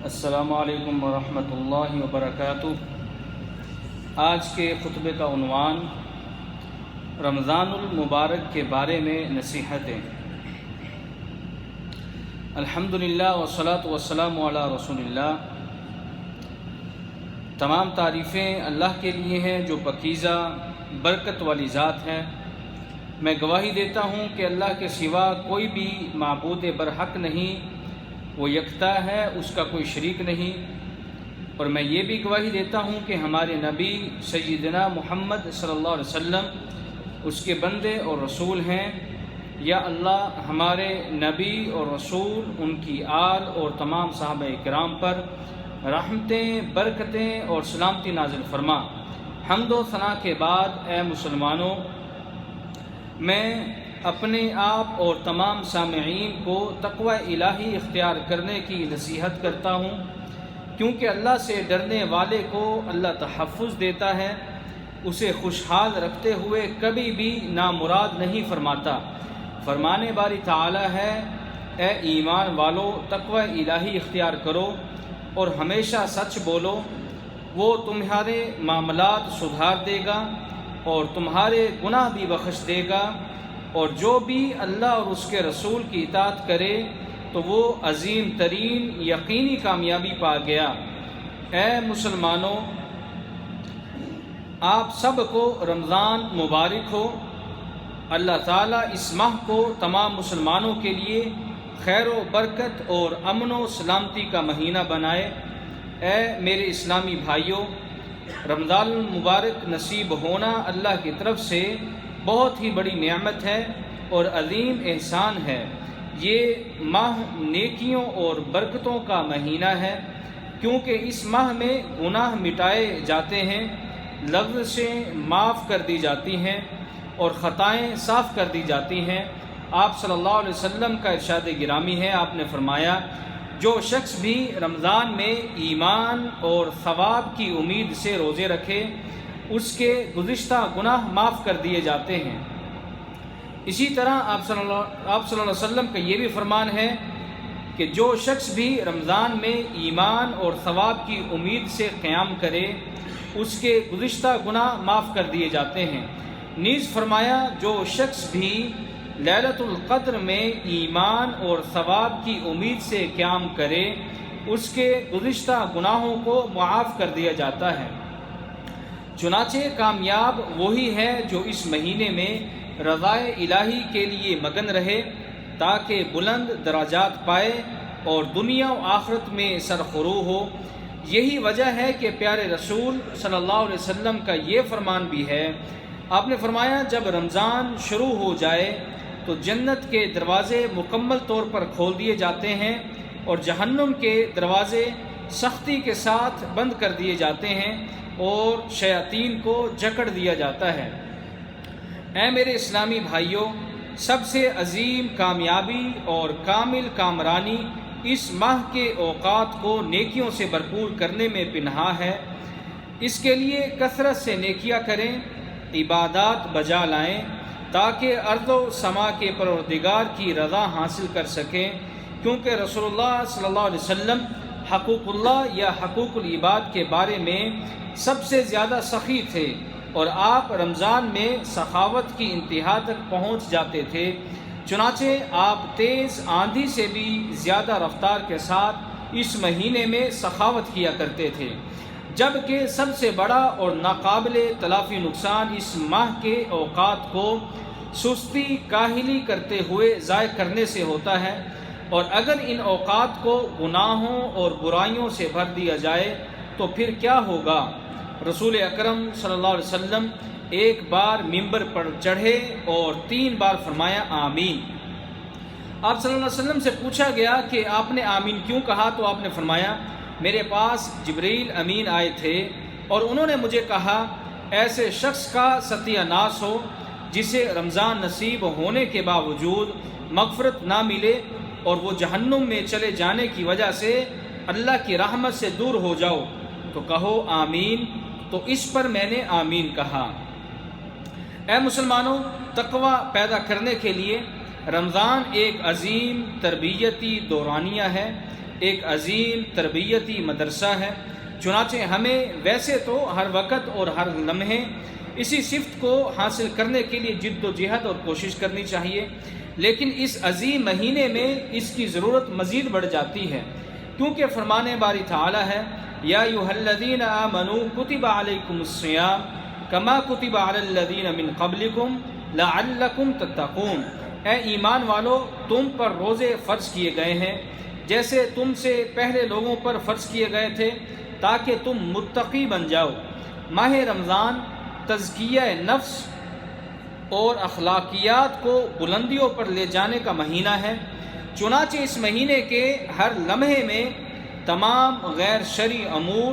السلام علیکم ورحمۃ اللہ وبرکاتہ۔ آج کے خطبے کا عنوان رمضان المبارک کے بارے میں نصیحتیں۔ الحمدللہ والصلاۃ والسلام علی رسول اللہ۔ تمام تعریفیں اللہ کے لیے ہیں جو پاکیزہ برکت والی ذات ہے۔ میں گواہی دیتا ہوں کہ اللہ کے سوا کوئی بھی معبود برحق نہیں، وہ یکتا ہے، اس کا کوئی شریک نہیں۔ اور میں یہ بھی گواہی دیتا ہوں کہ ہمارے نبی سیدنا محمد صلی اللہ علیہ وسلم اس کے بندے اور رسول ہیں۔ یا اللہ ہمارے نبی اور رسول، ان کی آل اور تمام صحابہ کرام پر رحمتیں، برکتیں اور سلامتی نازل فرما۔ حمد و ثنا کے بعد اے مسلمانوں، میں اپنے آپ اور تمام سامعین کو تقوی الہی اختیار کرنے کی نصیحت کرتا ہوں، کیونکہ اللہ سے ڈرنے والے کو اللہ تحفظ دیتا ہے، اسے خوشحال رکھتے ہوئے کبھی بھی نامراد نہیں فرماتا۔ فرمانے باری تعالی ہے، اے ایمان والو تقوی الہی اختیار کرو اور ہمیشہ سچ بولو، وہ تمہارے معاملات سدھار دے گا اور تمہارے گناہ بھی بخش دے گا، اور جو بھی اللہ اور اس کے رسول کی اطاعت کرے تو وہ عظیم ترین یقینی کامیابی پا گیا۔ اے مسلمانوں، آپ سب کو رمضان مبارک ہو۔ اللہ تعالیٰ اس ماہ کو تمام مسلمانوں کے لیے خیر و برکت اور امن و سلامتی کا مہینہ بنائے۔ اے میرے اسلامی بھائیوں، رمضان المبارک نصیب ہونا اللہ کی طرف سے بہت ہی بڑی نعمت ہے اور عظیم احسان ہے۔ یہ ماہ نیکیوں اور برکتوں کا مہینہ ہے، کیونکہ اس ماہ میں گناہ مٹائے جاتے ہیں، لغزشیں معاف کر دی جاتی ہیں اور خطائیں صاف کر دی جاتی ہیں۔ آپ صلی اللہ علیہ وسلم کا ارشاد گرامی ہے، آپ نے فرمایا، جو شخص بھی رمضان میں ایمان اور ثواب کی امید سے روزے رکھے، اس کے گزشتہ گناہ معاف کر دیے جاتے ہیں۔ اسی طرح آپ صلی اللہ علیہ وسلم کا یہ بھی فرمان ہے کہ جو شخص بھی رمضان میں ایمان اور ثواب کی امید سے قیام کرے، اس کے گزشتہ گناہ معاف کر دیے جاتے ہیں۔ نیز فرمایا، جو شخص بھی لیلۃ القدر میں ایمان اور ثواب کی امید سے قیام کرے، اس کے گزشتہ گناہوں کو معاف کر دیا جاتا ہے۔ چنانچہ کامیاب وہی ہے جو اس مہینے میں رضائے الہی کے لیے مگن رہے، تاکہ بلند درجات پائے اور دنیا و آخرت میں سرخرو ہو۔ یہی وجہ ہے کہ پیارے رسول صلی اللہ علیہ وسلم کا یہ فرمان بھی ہے۔ آپ نے فرمایا، جب رمضان شروع ہو جائے تو جنت کے دروازے مکمل طور پر کھول دیے جاتے ہیں اور جہنم کے دروازے سختی کے ساتھ بند کر دیے جاتے ہیں اور شیاطین کو جکڑ دیا جاتا ہے۔ اے میرے اسلامی بھائیوں، سب سے عظیم کامیابی اور کامل کامرانی اس ماہ کے اوقات کو نیکیوں سے بھرپور کرنے میں پنہاں ہے۔ اس کے لیے کثرت سے نیکیاں کریں، عبادات بجا لائیں، تاکہ ارض و سما کے پروردگار کی رضا حاصل کر سکیں، کیونکہ رسول اللہ صلی اللہ علیہ وسلم حقوق اللہ یا حقوق العباد کے بارے میں سب سے زیادہ سخی تھے، اور آپ رمضان میں سخاوت کی انتہا تک پہنچ جاتے تھے۔ چنانچہ آپ تیز آندھی سے بھی زیادہ رفتار کے ساتھ اس مہینے میں سخاوت کیا کرتے تھے، جبکہ سب سے بڑا اور ناقابل تلافی نقصان اس ماہ کے اوقات کو سستی کاہلی کرتے ہوئے ضائع کرنے سے ہوتا ہے، اور اگر ان اوقات کو گناہوں اور برائیوں سے بھر دیا جائے تو پھر کیا ہوگا؟ رسول اکرم صلی اللہ علیہ وسلم ایک بار ممبر پر چڑھے اور 3 بار فرمایا آمین۔ آپ صلی اللہ علیہ وسلم سے پوچھا گیا کہ آپ نے آمین کیوں کہا؟ تو آپ نے فرمایا، میرے پاس جبریل امین آئے تھے اور انہوں نے مجھے کہا، ایسے شخص کا ستیہ ناس ہو جسے رمضان نصیب ہونے کے باوجود مغفرت نہ ملے اور وہ جہنم میں چلے جانے کی وجہ سے اللہ کی رحمت سے دور ہو جاؤ، تو کہو آمین۔ تو اس پر میں نے آمین کہا۔ اے مسلمانوں، تقوی پیدا کرنے کے لیے رمضان ایک عظیم تربیتی دورانیہ ہے۔ ایک عظیم تربیتی مدرسہ ہے، چنانچہ ہمیں ویسے تو ہر وقت اور ہر لمحے اسی صفت کو حاصل کرنے کے لیے جد و جہد اور کوشش کرنی چاہیے، لیکن اس عظیم مہینے میں اس کی ضرورت مزید بڑھ جاتی ہے، کیونکہ فرمان باری تعالی ہے یا ایھا الذین آمنوا کتب علیکم الصیام کما کتب علی الذین من قبلکم لعلکم تتقون، اے ایمان والو تم پر روزے فرض کیے گئے ہیں جیسے تم سے پہلے لوگوں پر فرض کیے گئے تھے تاکہ تم متقی بن جاؤ۔ ماہ رمضان تزکیہ نفس اور اخلاقیات کو بلندیوں پر لے جانے کا مہینہ ہے، چنانچہ اس مہینے کے ہر لمحے میں تمام غیر شرعی امور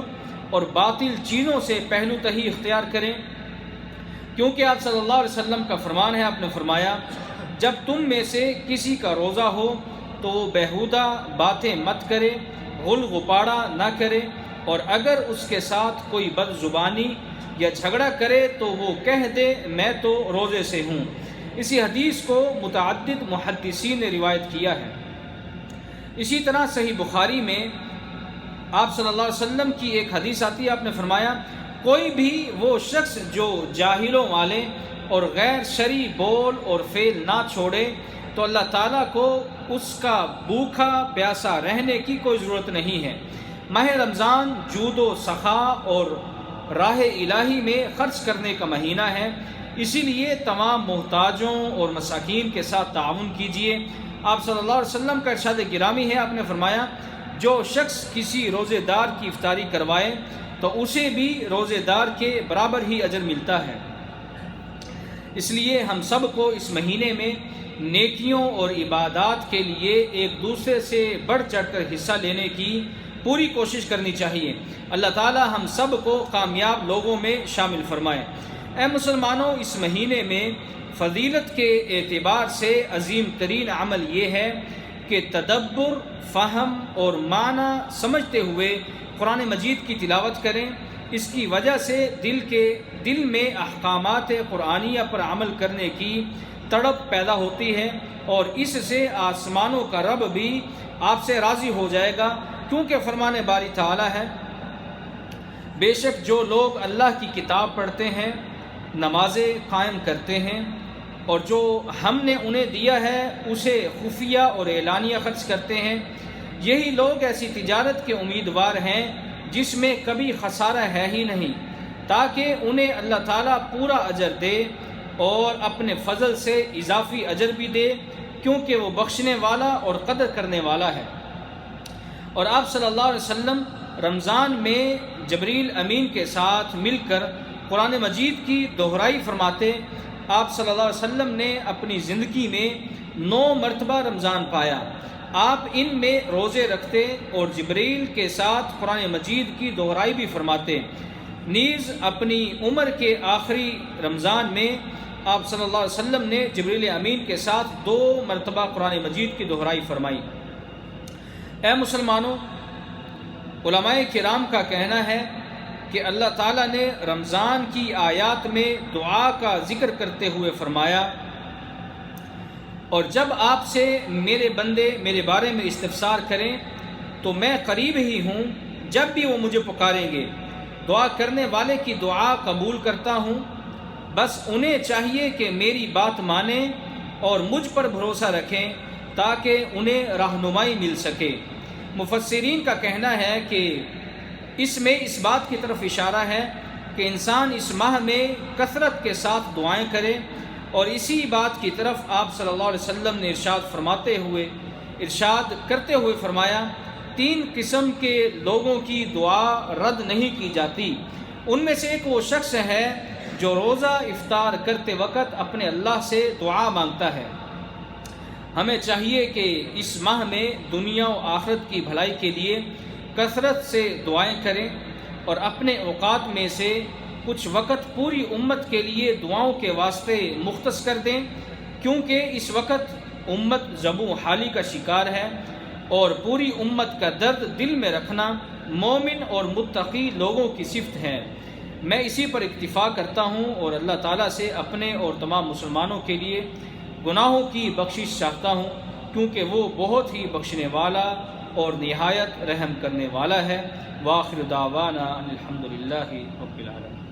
اور باطل چیزوں سے پہلو تہی اختیار کریں، کیونکہ آپ صلی اللہ علیہ وسلم کا فرمان ہے، آپ نے فرمایا جب تم میں سے کسی کا روزہ ہو تو وہ بیہودہ باتیں مت کرے، غل غپاڑا نہ کرے، اور اگر اس کے ساتھ کوئی بد زبانی یا جھگڑا کرے تو وہ کہہ دے میں تو روزے سے ہوں۔ اسی حدیث کو متعدد محدثین نے روایت کیا ہے۔ اسی طرح صحیح بخاری میں آپ صلی اللہ علیہ وسلم کی ایک حدیث آتی ہے، آپ نے فرمایا کوئی بھی وہ شخص جو جاہلوں والے اور غیر شرعی بول اور فعل نہ چھوڑے تو اللہ تعالیٰ کو اس کا بھوکا پیاسا رہنے کی کوئی ضرورت نہیں ہے۔ ماہ رمضان جود و سخا اور راہ الہی میں خرچ کرنے کا مہینہ ہے، اسی لیے تمام محتاجوں اور مساکین کے ساتھ تعاون کیجیے۔ آپ صلی اللہ علیہ وسلم کا ارشاد گرامی ہے، آپ نے فرمایا جو شخص کسی روزے دار کی افطاری کروائے تو اسے بھی روزے دار کے برابر ہی اجر ملتا ہے۔ اس لیے ہم سب کو اس مہینے میں نیکیوں اور عبادات کے لیے ایک دوسرے سے بڑھ چڑھ کر حصہ لینے کی پوری کوشش کرنی چاہیے۔ اللہ تعالی ہم سب کو کامیاب لوگوں میں شامل فرمائے۔ اے مسلمانوں، اس مہینے میں فضیلت کے اعتبار سے عظیم ترین عمل یہ ہے کہ تدبر، فہم اور معنی سمجھتے ہوئے قرآن مجید کی تلاوت کریں۔ اس کی وجہ سے دل میں احکامات قرآنیہ پر عمل کرنے کی تڑپ پیدا ہوتی ہے، اور اس سے آسمانوں کا رب بھی آپ سے راضی ہو جائے گا، کیونکہ فرمان باری تعالی ہے بے شک جو لوگ اللہ کی کتاب پڑھتے ہیں، نمازیں قائم کرتے ہیں، اور جو ہم نے انہیں دیا ہے اسے خفیہ اور اعلانیہ خرچ کرتے ہیں، یہی لوگ ایسی تجارت کے امیدوار ہیں جس میں کبھی خسارہ ہے ہی نہیں، تاکہ انہیں اللہ تعالیٰ پورا اجر دے اور اپنے فضل سے اضافی اجر بھی دے، کیونکہ وہ بخشنے والا اور قدر کرنے والا ہے۔ اور آپ صلی اللہ علیہ وسلم رمضان میں جبریل امین کے ساتھ مل کر قرآن مجید کی دہرائی فرماتے۔ آپ صلی اللہ علیہ وسلم نے اپنی زندگی میں 9 مرتبہ رمضان پایا۔ آپ ان میں روزے رکھتے اور جبریل کے ساتھ قرآن مجید کی دہرائی بھی فرماتے۔ نیز اپنی عمر کے آخری رمضان میں آپ صلی اللہ علیہ وسلم نے جبریل امین کے ساتھ 2 مرتبہ قرآن مجید کی دہرائی فرمائی۔ اے مسلمانوں، علماء کرام کا کہنا ہے کہ اللہ تعالیٰ نے رمضان کی آیات میں دعا کا ذکر کرتے ہوئے فرمایا، اور جب آپ سے میرے بندے میرے بارے میں استفسار کریں تو میں قریب ہی ہوں، جب بھی وہ مجھے پکاریں گے۔ دعا کرنے والے کی دعا قبول کرتا ہوں، بس انہیں چاہیے کہ میری بات مانیں اور مجھ پر بھروسہ رکھیں تاکہ انہیں رہنمائی مل سکے۔ مفسرین کا کہنا ہے کہ اس میں اس بات کی طرف اشارہ ہے کہ انسان اس ماہ میں کثرت کے ساتھ دعائیں کرے، اور اسی بات کی طرف آپ صلی اللہ علیہ وسلم نے ارشاد کرتے ہوئے فرمایا 3 قسم کے لوگوں کی دعا رد نہیں کی جاتی۔ ان میں سے ایک وہ شخص ہے جو روزہ افطار کرتے وقت اپنے اللہ سے دعا مانگتا ہے۔ ہمیں چاہیے کہ اس ماہ میں دنیا و آخرت کی بھلائی کے لیے کثرت سے دعائیں کریں، اور اپنے اوقات میں سے کچھ وقت پوری امت کے لیے دعاؤں کے واسطے مختص کر دیں، کیونکہ اس وقت امت ذبح حالی کا شکار ہے، اور پوری امت کا درد دل میں رکھنا مومن اور متقی لوگوں کی صفت ہے۔ میں اسی پر اکتفا کرتا ہوں اور اللہ تعالیٰ سے اپنے اور تمام مسلمانوں کے لیے گناہوں کی بخشش چاہتا ہوں، کیونکہ وہ بہت ہی بخشنے والا اور نہایت رحم کرنے والا ہے۔ وآخر دعوانا ان الحمد للہ رب العالمین۔